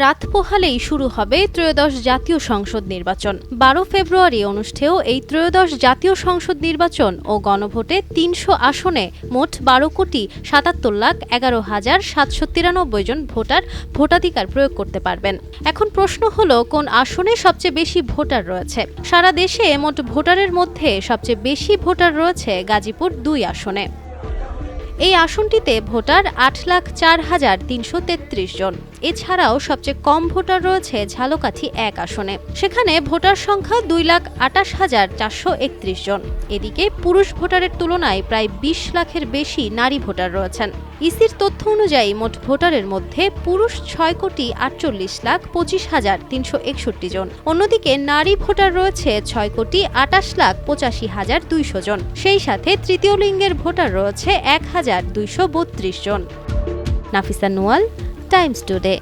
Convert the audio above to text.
রাত পোহালেই শুরু হবে ত্রয়োদশ জাতীয় সংসদ নির্বাচন। ১২ ফেব্রুয়ারি অনুষ্ঠেয় এই ত্রয়োদশ জাতীয় সংসদ নির্বাচন ও গণভোটে ৩০০ আসনে মোট ১২,৭৭,১১,৭৯৩ জন ভোটার ভোটাধিকার প্রয়োগ করতে পারবেন। এখন প্রশ্ন হলো, কোন আসনে সবচেয়ে বেশি ভোটার রয়েছে? সারা দেশে মোট ভোটারের মধ্যে সবচেয়ে বেশি ভোটার রয়েছে গাজীপুর ২ আসনে। এই আসনটিতে ভোটার ৮,০৪,৩৩৩ জন। এছাড়াও সবচেয়ে কম ভোটার রয়েছে ঝালকাঠি ১ আসনে। সেখানে ভোটার সংখ্যা ২,২৮,৪৩১ জন। এদিকে পুরুষ ভোটারের তুলনায় প্রায় ২০ লাখের বেশি নারী ভোটার রয়েছেন। ইসির তথ্য অনুযায়ী মোট ভোটারের মধ্যে পুরুষ ৬,৪৮,২৫,৩৬১ জন। অন্যদিকে নারী ভোটার রয়েছে ৬,২৮,৮৫,২০০ জন। সেই সাথে তৃতীয় লিঙ্গের ভোটার রয়েছে ১,২৩২ জন। Nafisa Nuyal, Times today.